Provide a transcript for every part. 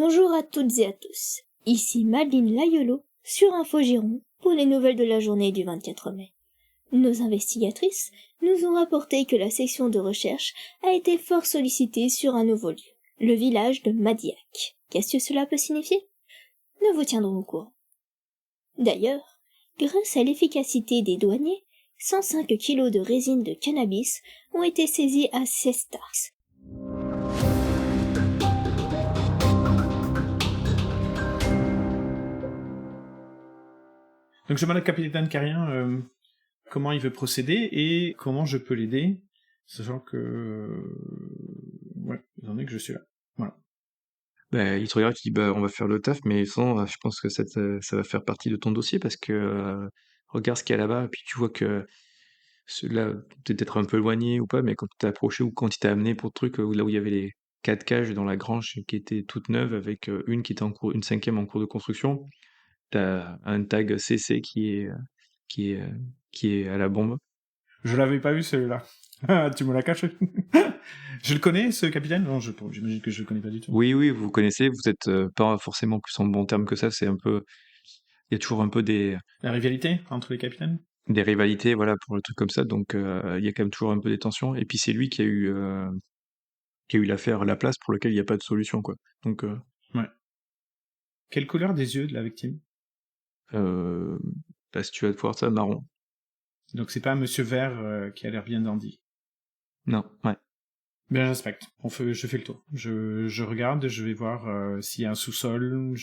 Bonjour à toutes et à tous, ici Madeleine Layolo sur Info Giron pour les nouvelles de la journée du 24 mai. Nos investigatrices nous ont rapporté que la section de recherche a été fort sollicitée sur un nouveau lieu, le village de Madiac. Qu'est-ce que cela peut signifier? Nous vous tiendrons au courant. D'ailleurs, grâce à l'efficacité des douaniers, 105 kilos de résine de cannabis ont été saisis à Cestas. Donc je demande au capitaine Carrien comment il veut procéder et comment je peux l'aider, sachant que... ouais, étant donné que je suis là. Voilà. Il te regarde, il dit on va faire le taf, mais sans, je pense que ça va faire partie de ton dossier parce que regarde ce qu'il y a là-bas, et puis tu vois que là, peut-être un peu éloigné ou pas, mais quand tu t'es approché ou quand il t'a amené pour le truc, là où il y avait les 4 cages dans la grange qui étaient toutes neuves avec une qui était en cours, une cinquième en cours de construction, t'as un tag CC qui est, qui est à la bombe. Je l'avais pas vu celui-là. Tu me l'as caché. Je le connais, ce capitaine? Non, j'imagine que je le connais pas du tout. Oui, vous connaissez, vous êtes pas forcément plus en bon terme que ça, c'est un peu, il y a toujours un peu La rivalité entre les capitaines? des rivalités, voilà, pour le truc comme ça, donc il y a quand même toujours un peu des tensions. Et puis c'est lui qui a eu l'affaire La Place pour lequel il n'y a pas de solution, quoi. Donc, Ouais. Quelle couleur des yeux de la victime? si tu vas te voir ça, marron. Donc c'est pas Monsieur Vert qui a l'air bien dandy. Non, ouais. Bien, j'inspecte. Je fais le tour. Je regarde, je vais voir s'il y a un sous-sol,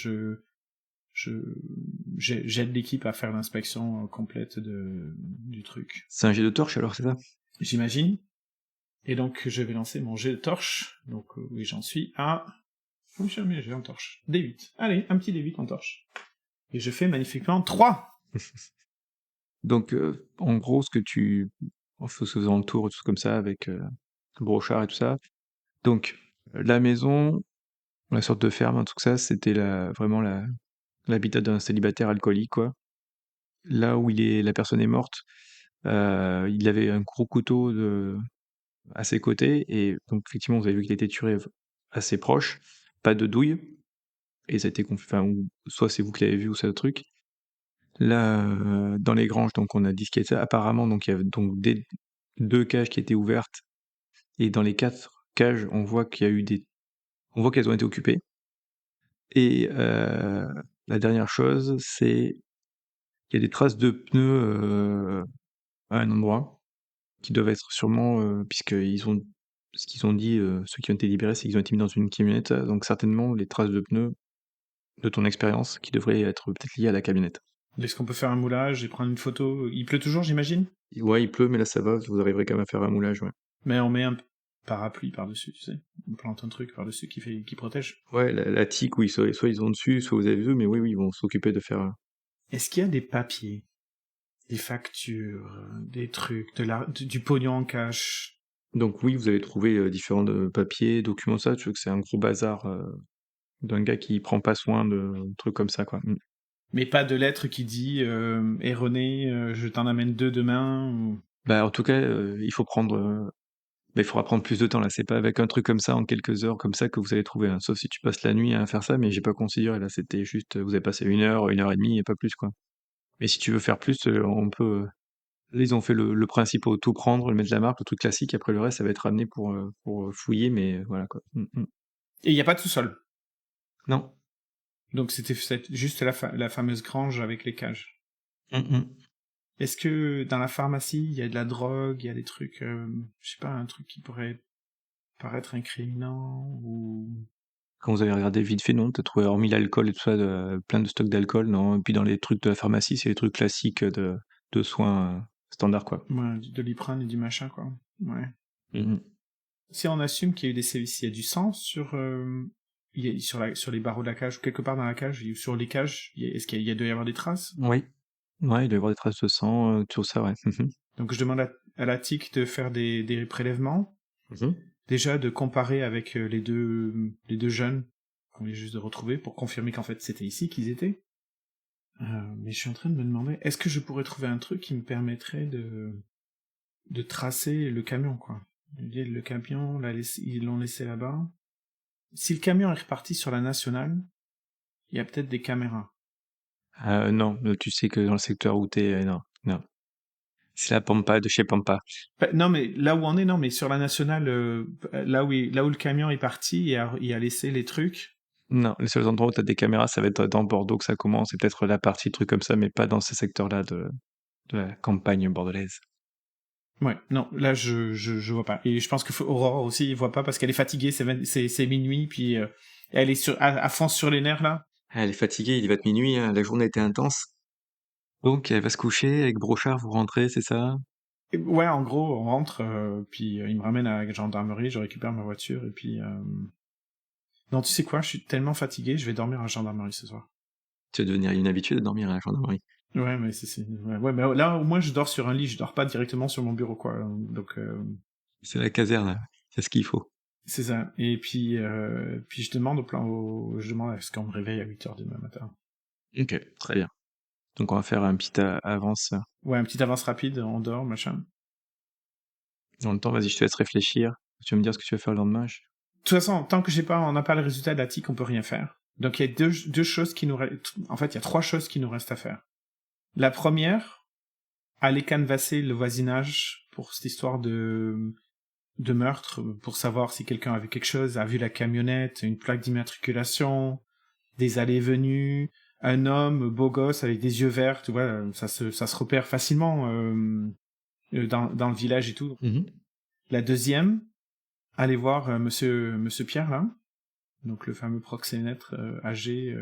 j'aide l'équipe à faire l'inspection complète du truc. C'est un jet de torche alors, c'est ça? J'imagine. Et donc, je vais lancer mon jet de torche. Donc, oui, j'en suis à... Oui, j'ai en torche. D8. Allez, un petit D8 en torche. Et je fais magnifiquement 3. Donc, en gros, en faisant le tour et tout comme ça, avec brochard et tout ça. Donc, la maison, la sorte de ferme, tout ça, c'était vraiment l'habitat d'un célibataire alcoolique, quoi. Là où la personne est morte, il avait un gros couteau à ses côtés, et donc effectivement, vous avez vu qu'il a été tué assez proche, pas de douille, et ça a été enfin, soit c'est vous qui l'avez vu, ou c'est le truc. Là, dans les granges, donc on a dit ce qu'il y a apparemment, donc il y a donc deux cages qui étaient ouvertes, et dans les 4 cages, on voit on voit qu'elles ont été occupées. Et la dernière chose, c'est qu'il y a des traces de pneus à un endroit, qui doivent être sûrement, puisqu'ils ont ce qu'ils ont dit, ceux qui ont été libérés, c'est qu'ils ont été mis dans une camionnette, donc certainement les traces de pneus, de ton expérience, qui devraient être peut-être liées à la camionnette. Est-ce qu'on peut faire un moulage et prendre une photo? Il pleut toujours, j'imagine? Ouais, il pleut, mais là ça va, vous arriverez quand même à faire un moulage, ouais. Mais on met un parapluie par-dessus, tu sais. On plante un truc par-dessus qui protège. Ouais, la tique, oui, soit ils ont dessus, soit vous avez vu, mais oui, ils vont s'occuper de faire... Est-ce qu'il y a des papiers, des factures, des trucs, du pognon en cash? Donc oui, vous avez trouvé différents papiers, documents, ça, tu vois que c'est un gros bazar d'un gars qui prend pas soin de trucs comme ça, quoi. Mais pas de lettre qui dit erroné, je t'en amène 2 demain ou... En tout cas, il faudra prendre plus de temps là. C'est pas avec un truc comme ça en quelques heures comme ça que vous allez trouver, hein. Sauf si tu passes la nuit à faire ça, mais j'ai pas considéré là. C'était juste, vous avez passé 1 heure et demie et pas plus, quoi. Mais si tu veux faire plus, on peut. Là, ils ont fait le principe au tout prendre, le mettre la marque, le truc classique. Après le reste, ça va être ramené pour fouiller, mais voilà, quoi. Et il n'y a pas de sous-sol. Non. Donc c'était juste la fameuse grange avec les cages. Mm. Est-ce que dans la pharmacie, il y a de la drogue, il y a des trucs, je sais pas, un truc qui pourrait paraître incriminant ou... Quand vous avez regardé vite fait, non, t'as trouvé, hormis l'alcool et tout ça, plein de stocks d'alcool, non. Et puis dans les trucs de la pharmacie, c'est les trucs classiques de soins standards, quoi. Ouais, de l'iprane et du machin, quoi. Ouais. Mhm. Si on assume qu'il y a eu des sévices, il y a du sang sur les barreaux de la cage, ou quelque part dans la cage, ou sur les cages, est-ce qu'il doit y avoir des traces? Oui. Ouais, il doit y avoir des traces de sang, tout ça, ouais. Mhm. Donc je demande à la TIC de faire des prélèvements, Mhm. déjà de comparer avec les deux jeunes qu'on vient juste de retrouver, pour confirmer qu'en fait c'était ici qu'ils étaient. Mais je suis en train de me demander, est-ce que je pourrais trouver un truc qui me permettrait de tracer le camion, quoi. Le camion, ils l'ont laissé là-bas. Si le camion est reparti sur la nationale, il y a peut-être des caméras. Non, tu sais que dans le secteur où t'es, non, non. C'est la Pampa de chez Pampa. Non, mais là où on est, non, mais sur la nationale, là où le camion est parti et a laissé les trucs. Non, les seuls endroits où t'as des caméras, ça va être dans Bordeaux que ça commence, et peut-être la partie truc comme ça, mais pas dans ces secteurs-là de la campagne bordelaise. Ouais, non, là je vois pas. Et je pense que Aurore aussi voit pas parce qu'elle est fatiguée, c'est minuit, puis elle est à fond sur les nerfs là. Ah, elle est fatiguée, il va être minuit, hein, la journée était intense. Donc elle va se coucher, avec Brochard, vous rentrez, c'est ça? Et ouais, en gros, on rentre, puis il me ramène à la gendarmerie, je récupère ma voiture, et puis... Non, tu sais quoi, je suis tellement fatigué, je vais dormir à la gendarmerie ce soir. Tu vas devenir une habitude de dormir à la gendarmerie. Ouais, mais ouais, mais là, au moins, je dors sur un lit, je dors pas directement sur mon bureau, quoi. Donc, C'est la caserne, c'est ce qu'il faut. c'est ça. Et puis je demande je demande à ce qu'on me réveille à 8h demain matin. Ok, très bien. Donc on va faire un petit avance. Ouais, un petit avance rapide, on dort, machin. Dans le temps, vas-y, je te laisse réfléchir. Tu vas me dire ce que tu vas faire le lendemain. De toute façon, tant que on n'a pas le résultat de la TIC, on peut rien faire. Donc, il y a deux choses qui nous restent. En fait, il y a 3 choses qui nous restent à faire. La première, aller canvasser le voisinage pour cette histoire de meurtre, pour savoir si quelqu'un avait quelque chose, a vu la camionnette, une plaque d'immatriculation, des allées et venues, un homme beau gosse avec des yeux verts, tu vois, ça se repère facilement dans le village et tout. Mhm. La deuxième, aller voir monsieur Pierre là, donc le fameux proxénète âgé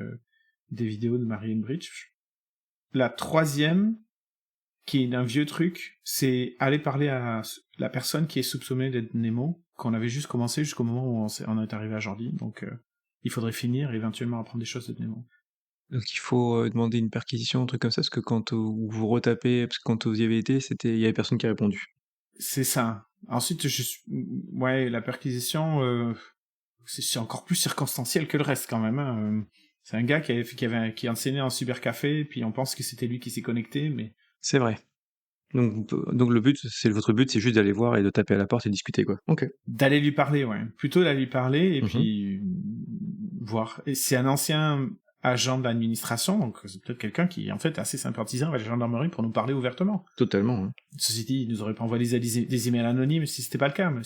des vidéos de Marianne Bridge. La troisième, qui est un vieux truc, c'est aller parler à la personne qui est soupçonnée d'être Nemo, qu'on avait juste commencé jusqu'au moment où on est arrivé à Jordi, donc il faudrait finir et éventuellement apprendre des choses de Nemo. Donc il faut demander une perquisition, un truc comme ça, parce que quand vous retapez, parce que quand vous y avez été, il y avait personne qui a répondu. C'est ça. Ensuite, ouais, la perquisition, c'est encore plus circonstanciel que le reste quand même. Hein. C'est un gars qui enseignait en cybercafé, puis on pense que c'était lui qui s'est connecté, mais... C'est vrai. Donc votre but, c'est juste d'aller voir et de taper à la porte et discuter, quoi. Ok. D'aller lui parler, ouais. Plutôt d'aller lui parler, et Mhm. puis voir. Et c'est un ancien agent de l'administration, donc c'est peut-être quelqu'un qui, en fait, est assez sympathisant avec la gendarmerie pour nous parler ouvertement. Totalement. Hein. Ceci dit, il nous aurait pas envoyé des emails anonymes si c'était pas le cas, mais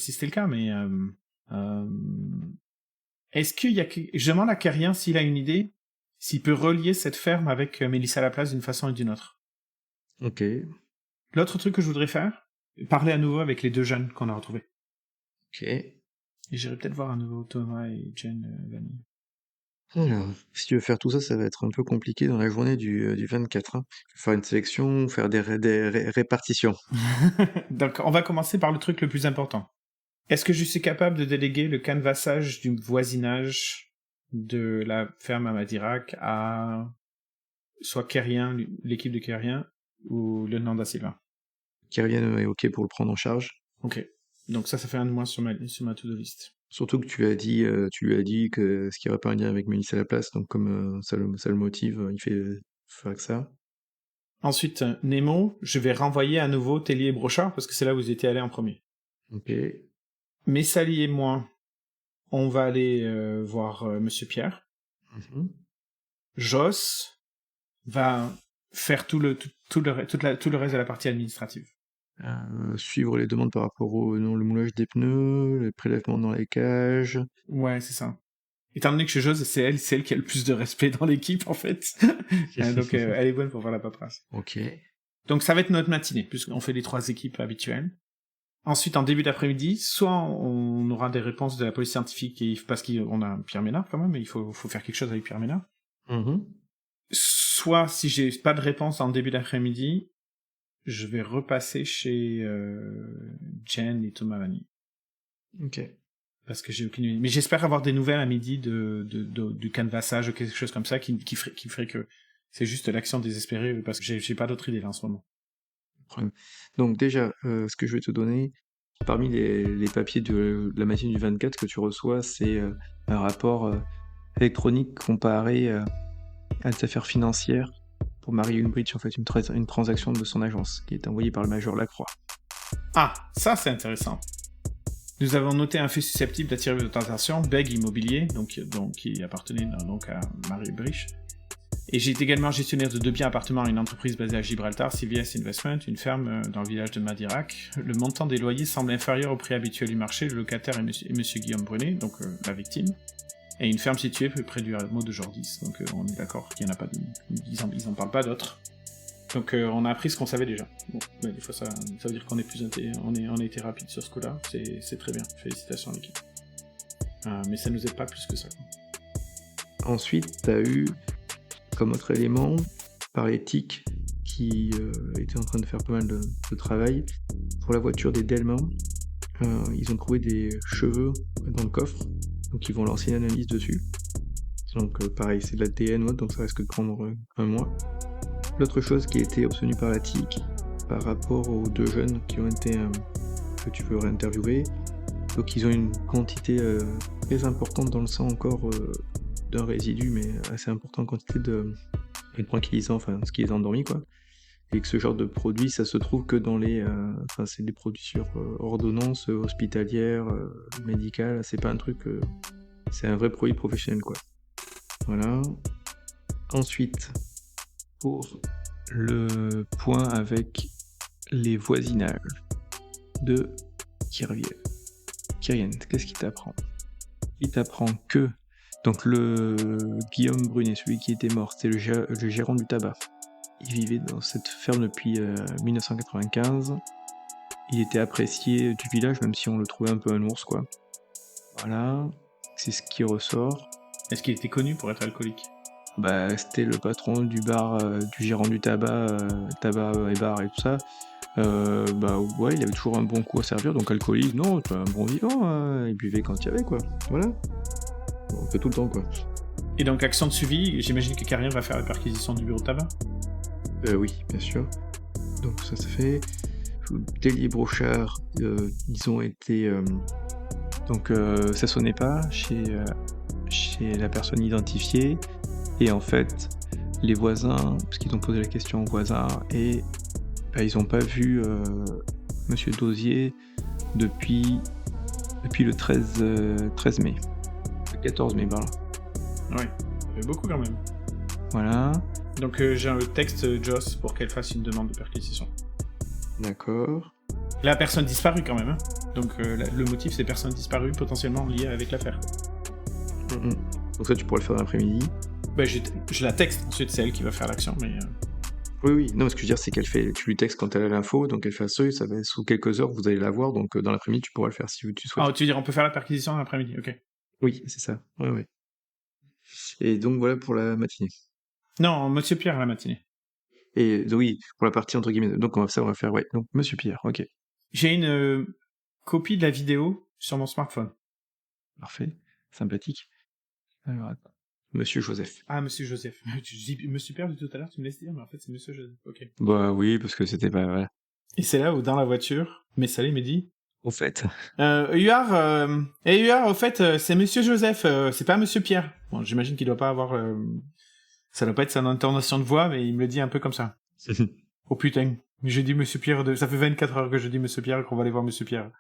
est-ce qu'il y a... Je demande à Kerrien s'il a une idée, s'il peut relier cette ferme avec Mélissa Laplace d'une façon ou d'une autre. Ok. L'autre truc que je voudrais faire, parler à nouveau avec les 2 jeunes qu'on a retrouvés. Ok. Et j'irai peut-être voir à nouveau Thomas et Jen Vanille. Alors, si tu veux faire tout ça, ça va être un peu compliqué dans la journée du 24. Hein. Faire une sélection, faire des répartitions. Donc, on va commencer par le truc le plus important. Est-ce que je suis capable de déléguer le canvassage du voisinage de la ferme à Madirac à soit Kerrien, l'équipe de Kerrien, ou le lieutenant da Silva? Kyrian est ok pour le prendre en charge. Ok. Donc ça fait un de moins sur ma to-do list. Surtout que tu lui as dit que ce qui aurait pas un lien avec Mélissa Laplace, donc comme ça le motive, il fait faire que ça. Ensuite, Nemo, je vais renvoyer à nouveau Tellier et Brochard, parce que c'est là où vous étiez allés en premier. Ok. Messali et moi, on va aller voir Monsieur Pierre. Mhm. Joss va faire tout le reste de la partie administrative. Suivre les demandes par rapport au le moulage des pneus, les prélèvements dans les cages. Ouais, c'est ça. Étant donné que Joss, c'est elle qui a le plus de respect dans l'équipe, en fait. Donc, elle est bonne pour faire la paperasse. Ok. Donc, ça va être notre matinée, puisqu'on fait les 3 équipes habituelles. Ensuite, en début d'après-midi, soit on aura des réponses de la police scientifique, parce qu'on a Pierre Ménard quand même, et il faut faire quelque chose avec Pierre Ménard. Mhm. Soit, si j'ai pas de réponse en début d'après-midi, je vais repasser chez Jen et Thomas Vanni. Ok. Parce que j'ai aucune idée. Mais j'espère avoir des nouvelles à midi du canvassage ou quelque chose comme ça qui ferait que c'est juste l'action désespérée, parce que j'ai pas d'autre idée là en ce moment. Donc déjà, ce que je vais te donner, parmi les papiers de la matinée du 24 que tu reçois, c'est un rapport électronique comparé à des affaires financières pour Marie Unbridge, en fait, une transaction de son agence, qui est envoyée par le major Lacroix. Ah, ça c'est intéressant. Nous avons noté un fait susceptible d'attirer votre attention, Beg Immobilier, donc qui appartenait donc à Marie Ulbricht. Et j'ai été également gestionnaire de 2 biens appartements à une entreprise basée à Gibraltar, CVS Investment, une ferme dans le village de Madirac. Le montant des loyers semble inférieur au prix habituel du marché. Le locataire est monsieur Guillaume Brunet, donc la victime. Et une ferme située près du hameau de Jordis. Donc on est d'accord qu'il n'y en a pas ils en parlent pas d'autres. Donc on a appris ce qu'on savait déjà. Bon, mais des fois ça veut dire qu'on est on a été rapide sur ce coup-là. C'est très bien. Félicitations à l'équipe. Mais ça nous aide pas plus que ça. Ensuite, t'as eu comme autre élément, par l'éthique qui était en train de faire pas mal de travail, pour la voiture des Delma, ils ont trouvé des cheveux dans le coffre, donc ils vont lancer une analyse dessus. Donc pareil, c'est de l'ADN, donc ça risque de prendre un mois. L'autre chose qui a été obtenue par la TIC, par rapport aux 2 jeunes qui ont été que tu veux réinterviewer, donc ils ont une quantité très importante dans le sang encore d'un résidu, mais assez importante quantité de tranquillisants, enfin ce qui les a endormis, quoi. Et que ce genre de produit, ça se trouve que dans les... c'est des produits sur ordonnance hospitalière, médicale, c'est pas un truc... c'est un vrai produit professionnel, quoi. Voilà. Ensuite, pour le point avec les voisinages de Kyrian, qu'est-ce qu'il t'apprend? Il t'apprend que donc le Guillaume Brunet, celui qui était mort, c'était le gérant du tabac. Il vivait dans cette ferme depuis 1995. Il était apprécié du village, même si on le trouvait un peu un ours, quoi. Voilà, c'est ce qui ressort. Est-ce qu'il était connu pour être alcoolique? Bah, c'était le patron du bar, du gérant du tabac et bar et tout ça. Ouais, il avait toujours un bon coup à servir, donc alcoolique, non, c'est un bon vivant, il buvait quand il y avait, quoi. Voilà. On fait tout le temps, quoi. Et donc, action de suivi, j'imagine que Carrière va faire la perquisition du bureau de tabac? Oui, bien sûr. Donc ça se fait. Tellier Brochard, ils ont été... ça sonnait pas chez la personne identifiée. Et en fait, les voisins, parce qu'ils ont posé la question aux voisins, et ils ont pas vu Monsieur Dosier depuis le 13 mai. Le 14 mai, par là. Oui, ça fait beaucoup quand même. Voilà. Donc j'ai un texte Joss pour qu'elle fasse une demande de perquisition. D'accord. La personne disparue quand même, hein. Donc le motif c'est personne disparue potentiellement liée avec l'affaire. Donc ça tu pourrais le faire dans l'après-midi. Bah je la texte, ensuite c'est elle qui va faire l'action, mais... Oui, non, ce que je veux dire c'est tu lui textes quand elle a l'info, donc elle fait ça va sous quelques heures, vous allez la voir, donc dans l'après-midi tu pourras le faire si tu souhaites. Ah, tu veux dire on peut faire la perquisition dans l'après-midi, ok. Oui, c'est ça, ouais. Et donc voilà pour la matinée. Non, Monsieur Pierre la matinée. Et oui, pour la partie entre guillemets, donc on va faire, ouais, donc Monsieur Pierre, ok. J'ai une copie de la vidéo sur mon smartphone. Parfait, sympathique. Alors attends. Monsieur Joseph. Ah, Monsieur Joseph. Je dis Monsieur Pierre depuis tout à l'heure, tu me laisses dire, mais en fait c'est Monsieur Joseph, ok. Bah oui, parce que c'était pas... Voilà. Et c'est là où dans la voiture, Messalé me dit... Au fait... Huard, au fait, c'est Monsieur Joseph, c'est pas Monsieur Pierre. Bon, j'imagine qu'il doit pas avoir... Ça doit pas être sa intonation de voix, mais il me le dit un peu comme ça. Oh putain, j'ai dit Monsieur Pierre, ça fait 24 heures que je dis Monsieur Pierre, qu'on va aller voir Monsieur Pierre.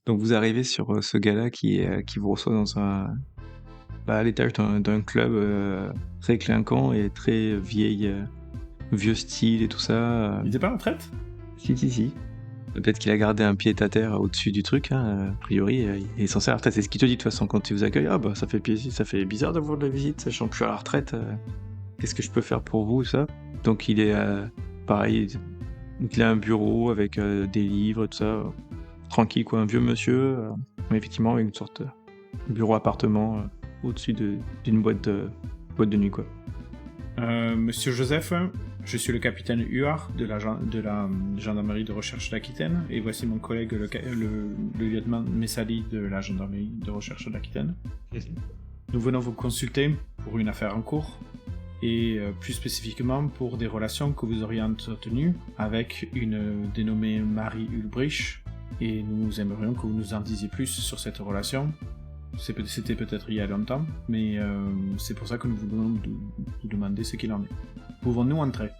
Donc vous arrivez sur ce gars-là qui vous reçoit dans à l'étage d'un club très clinquant et très vieux style et tout ça. Il était pas en retraite? Si. Peut-être qu'il a gardé un pied à terre au-dessus du truc, hein. A priori, il est censé à la retraite. C'est ce qu'il te dit de toute façon quand il vous accueille. Ah bah ça fait bizarre d'avoir de la visite, sachant que je suis à la retraite. Qu'est-ce que je peux faire pour vous, ça? Donc il est pareil, il a un bureau avec des livres et tout ça. Tranquille quoi, un vieux monsieur, mais effectivement avec une sorte de bureau-appartement au-dessus d'une boîte de nuit quoi. Monsieur Joseph, je suis le capitaine Huard de la gendarmerie de recherche d'Aquitaine, et voici mon collègue le lieutenant Messali de la gendarmerie de recherche d'Aquitaine. Nous venons vous consulter pour une affaire en cours, et plus spécifiquement pour des relations que vous auriez entretenues avec une dénommée Marie Ulbricht, et nous aimerions que vous nous en disiez plus sur cette relation. C'était peut-être il y a longtemps, mais c'est pour ça que nous voulons vous demander ce qu'il en est. Pouvons-nous entrer?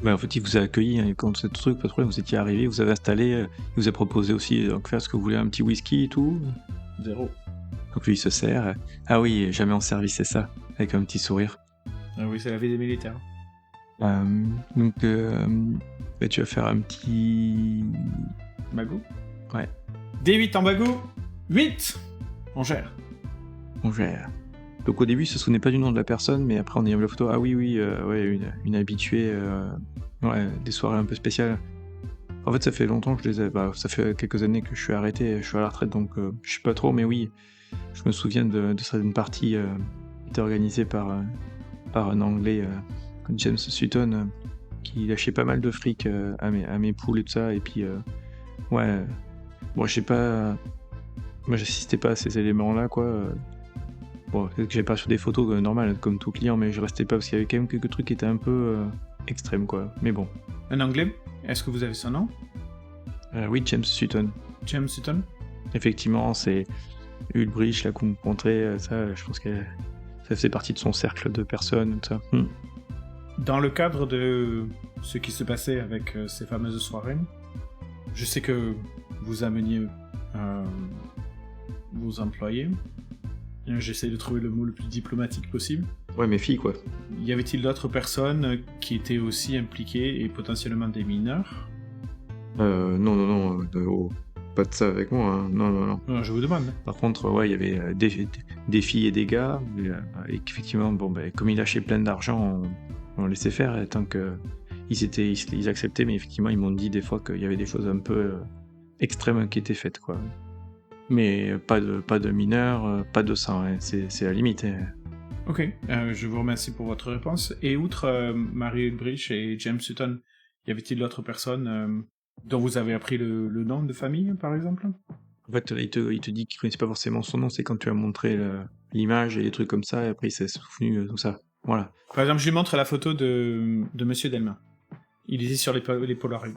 Bah, en fait, il vous a accueilli, hein, quand ce truc, pas de problème, vous étiez arrivé, vous avez installé, il vous a proposé aussi, donc faire ce que vous voulez, un petit whisky et tout. 0. Donc lui, il se sert. Ah oui, jamais en service, c'est ça, avec un petit sourire. Ah oui, c'est la vie des militaires. Donc, bah, tu vas faire un petit... Bagou. Ouais, D8 en bagou. 8. On gère. on gère. Donc au début, il se souvenait pas du nom de la personne, mais après, en ayant vu la photo, ah oui, ouais, une habituée, ouais, des soirées un peu spéciales. En fait, ça fait longtemps que je les ai... Bah, ça fait quelques années que je suis arrêté, je suis à la retraite, donc je sais pas trop, mais oui, je me souviens de certaines parties qui étaient organisées par un Anglais, James Sutton, qui lâchait pas mal de fric à mes poules et tout ça, et puis, ouais, bon, je sais pas, moi j'assistais pas à ces éléments-là, quoi. Bon, peut-être que j'ai pas sur des photos normales, comme tout client, mais je restais pas, parce qu'il y avait quand même quelques trucs qui étaient un peu extrêmes, quoi. Mais bon. Un anglais. Est-ce que vous avez son nom? Oui, James Sutton. James Sutton. Effectivement, c'est Ulbrich, là, qu'on me montrait, ça, je pense que ça faisait partie de son cercle de personnes, tout ça. Dans le cadre de ce qui se passait avec ces fameuses soirées, je sais que vous ameniez vos employés. J'essaie de trouver le mot le plus diplomatique possible. Ouais, mes filles, quoi. Y avait-il d'autres personnes qui étaient aussi impliquées et potentiellement des mineurs? Non, pas de ça avec moi, hein. Non. Non, je vous demande. Par contre, ouais, il y avait des filles et des gars, et qu'effectivement, bon, ben, comme ils lâchaient plein d'argent, on laissait faire, et tant que ils acceptaient, mais effectivement, ils m'ont dit des fois qu'il y avait des choses un peu extrêmes qui étaient faites, quoi. Mais pas de mineurs, pas de sang, hein. C'est la limite, hein. Ok, je vous remercie pour votre réponse. Et outre Mary Ulbrich et James Sutton, y avait-il d'autres personnes dont vous avez appris le nom de famille, par exemple? En fait, il te dit qu'il connaissait pas forcément son nom, c'est quand tu as montré l'image et les trucs comme ça, et après il s'est souvenu tout ça. Voilà. Par exemple, je lui montre la photo de Monsieur Delma. Il était sur les Polaroids.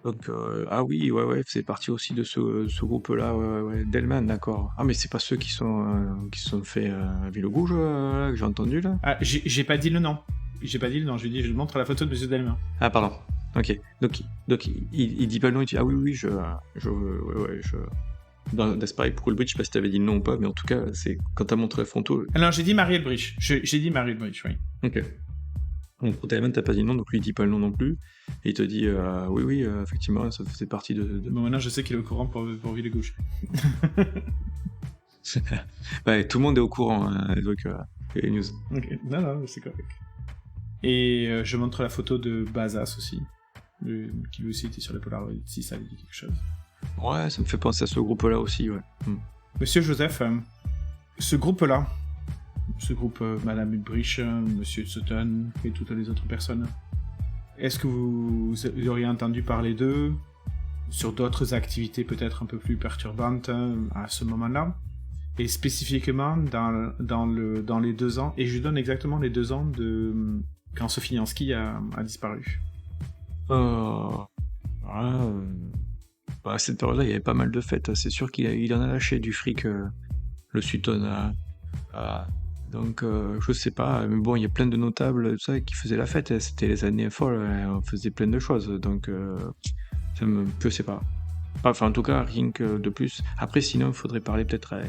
Donc, ah oui, ouais, c'est parti aussi de ce groupe-là, ouais. Delman, d'accord. Ah, mais c'est pas ceux qui se sont fait à Villogouge, là, que j'ai entendu, là? Ah, j'ai pas dit le nom. J'ai pas dit le nom, je lui dis, je lui montre la photo de Monsieur Delma. Ah, pardon. Ok. Donc il dit pas le nom, il dit, ah oui, je... C'est pareil pour Ulbrich, je sais pas si t'avais dit le nom ou pas, mais en tout cas, c'est quand t'as montré la photo... Ah non, j'ai dit Mary Ulbrich. J'ai dit Mary Ulbrich, oui. Ok. Donc pour Delman, t'as pas dit le nom, donc lui, il dit pas le nom non plus, et il te dit, oui, effectivement, ça faisait partie de... Bon, maintenant, je sais qu'il est au courant pour Villogouge. Ouais, tout le monde est au courant, hein, donc, les news. Ok, non, c'est correct. Et je montre la photo de Bazas aussi, qui lui aussi était sur les Polaroids, si ça lui dit quelque chose. Ouais, ça me fait penser à ce groupe-là aussi, ouais. Monsieur Joseph, ce groupe-là, Madame Ulbrich, Monsieur Sutton et toutes les autres personnes, est-ce que vous auriez entendu parler d'eux sur d'autres activités peut-être un peu plus perturbantes à ce moment-là? Et spécifiquement dans les 2 ans, et je lui donne exactement les 2 ans de quand Sophie Yansky a disparu. À cette période-là, il y avait pas mal de fêtes. C'est sûr qu'il en a lâché du fric, le Sutton. Donc, je sais pas. Mais bon, il y a plein de notables tout ça, qui faisaient la fête. C'était les années folles. On faisait plein de choses. Donc, je sais pas. Enfin, en tout cas, rien que de plus. Après, sinon, il faudrait parler peut-être à...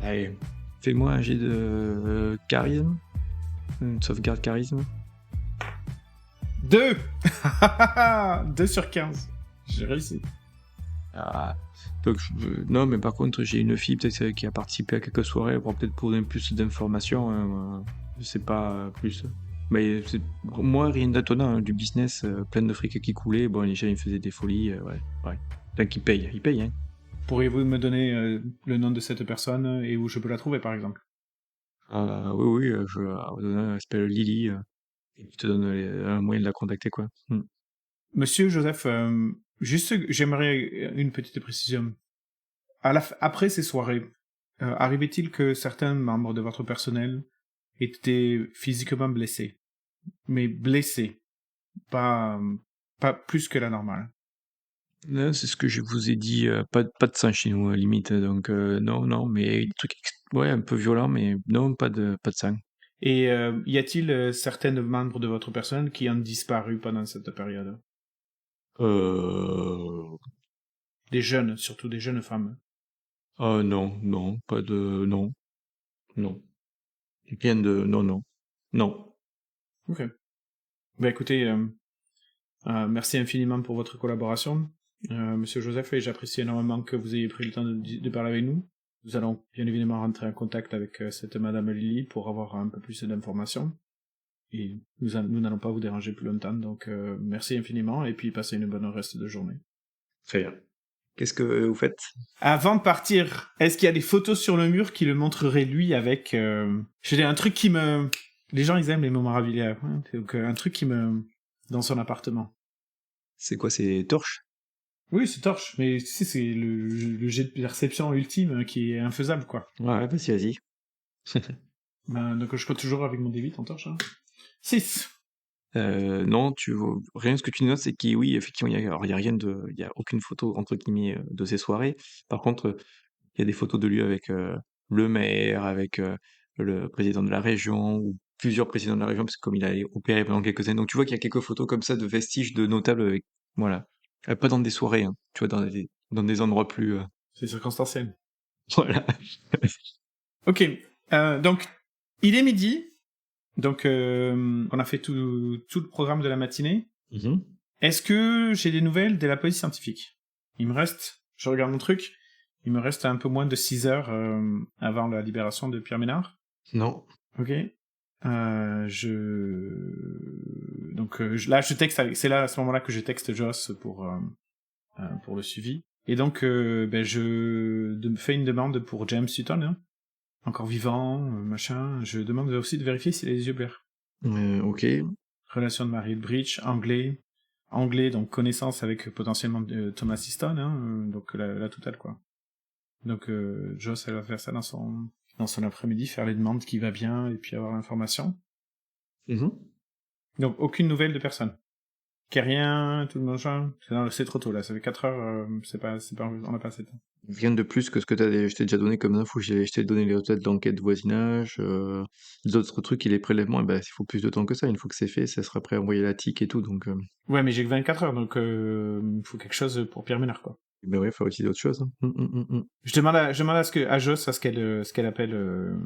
Allez, fais-moi un jet de charisme. Une sauvegarde charisme. 2 2 sur 15. J'ai réussi. Donc, non, mais par contre, j'ai une fille peut-être qui a participé à quelques soirées, pour peut-être donner plus d'informations. Je sais pas plus. Mais moi, rien d'étonnant, hein, du business, plein de fric qui coulait. Bon, les gens, ils faisaient des folies, ouais. Donc, ils payent, hein. Pourriez-vous me donner le nom de cette personne et où je peux la trouver, par exemple? Oui, elle s'appelle Lily, et je te donne un moyen de la contacter, quoi. Monsieur Joseph, juste, j'aimerais une petite précision. Après ces soirées, arrivait-il que certains membres de votre personnel étaient physiquement blessés? Mais blessés, pas plus que la normale. Là, c'est ce que je vous ai dit, pas de sang chez nous, limite, donc non, mais des trucs ouais, un peu violents, mais non, pas de sang. Et y a-t-il certains membres de votre personne qui ont disparu pendant cette période? Euh... Des jeunes, surtout des jeunes femmes. Non, non, pas de... Non, non. Rien de... Non, non. Non. Ok. Ben écoutez, merci infiniment pour votre collaboration, Monsieur Joseph, et j'apprécie énormément que vous ayez pris le temps de parler avec nous. Nous allons bien évidemment rentrer en contact avec cette Madame Lily pour avoir un peu plus d'informations. Et nous n'allons pas vous déranger plus longtemps, donc merci infiniment, et puis passez une bonne reste de journée. Très bien. Qu'est-ce que vous faites? Avant de partir, est-ce qu'il y a des photos sur le mur qui le montreraient lui avec... Je veux dire, un truc qui me... Les gens, ils aiment les mémorabilia, hein, donc un truc qui me... Dans son appartement. C'est quoi, ces torches? Oui, c'est torche, mais tu sais, c'est le jet de perception ultime qui est infaisable, quoi. Ouais, vas-y. Ben, donc je peux toujours avec mon D8 en torche, hein. 6. Non, rien, ce que tu notes, c'est qu'il, oui, effectivement, il y a rien de, il y a aucune photo, entre guillemets, de ces soirées. Par contre, il y a des photos de lui avec le maire, avec le président de la région, ou plusieurs présidents de la région, parce que comme il a opéré pendant quelques années. Donc tu vois qu'il y a quelques photos comme ça de vestiges de notables avec, voilà. Pas dans des soirées, hein, tu vois, dans des endroits plus, C'est circonstanciel. voilà. Ok, donc, il est midi, donc on a fait tout le programme de la matinée. Mhm. Est-ce que j'ai des nouvelles de la police scientifique? Il me reste, je regarde mon truc, il me reste un peu moins de 6 heures avant la libération de Pierre Ménard. Non. Ok. Donc là, je texte, c'est là à ce moment-là que je texte Joss pour le suivi. Et donc, je fais une demande pour James Sutton, hein, encore vivant, machin. Je demande aussi de vérifier s'il a les yeux verts. Ok. Relation de Mary Bridge, anglais, donc connaissance avec potentiellement Thomas Easton, hein, donc la totale, quoi. Donc Joss, elle va faire ça dans son après-midi, faire les demandes qui va bien, et puis avoir l'information. Mhm. Donc aucune nouvelle de personne. Rien, tout le machin. C'est trop tôt, là, ça fait 4 heures, on n'a pas assez de temps. Rien de plus que ce que je t'ai déjà donné comme info. Je t'ai donné les résultats de l'enquête de voisinage, d'autres trucs et les prélèvements, et ben, il faut plus de temps que ça. Une fois que c'est fait, ça sera prêt à envoyer la TIC et tout, donc... Ouais, mais j'ai que 24 heures, donc il faut quelque chose pour Pierre Ménard, quoi. Ben ouais, il faut utiliser autre chose. Hein. Je demande à Joss ce qu'elle appelle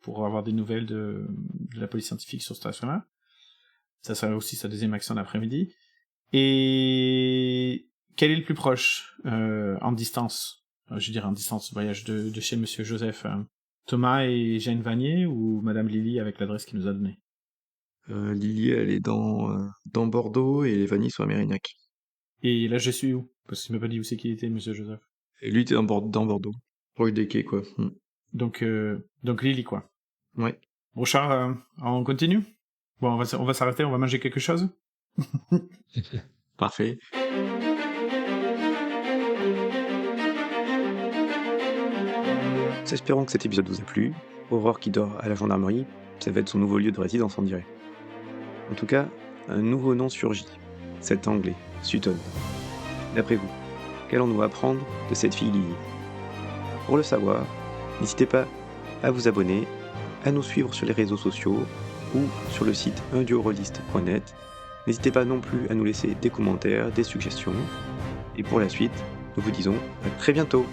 pour avoir des nouvelles de la police scientifique sur cette station-là. Ça sera aussi sa deuxième action d'après-midi. Et quel est le plus proche en distance? Je dirais en distance, voyage de chez Monsieur Joseph. Thomas et Jane Vanier ou Madame Lily avec l'adresse qu'il nous a donnée? Lily, elle est dans Bordeaux et les vanilles sont à Mérignac. Et là, je suis où? Parce qu'il m'a pas dit où c'est qu'il était, Monsieur Joseph. Et lui, t'es dans Bordeaux. Proche des quais, quoi. Donc Lily, quoi. Ouais. Bon, Charles, on continue? Bon, on va s'arrêter, on va manger quelque chose? Parfait. Espérons que cet épisode vous a plu. Aurore qui dort à la gendarmerie, ça va être son nouveau lieu de résidence, on dirait. En tout cas, un nouveau nom surgit. Cet anglais, Sutton. D'après vous, qu'allons-nous apprendre de cette fille Lily? Pour le savoir, n'hésitez pas à vous abonner, à nous suivre sur les réseaux sociaux ou sur le site unduorolist.net. N'hésitez pas non plus à nous laisser des commentaires, des suggestions. Et pour la suite, nous vous disons à très bientôt.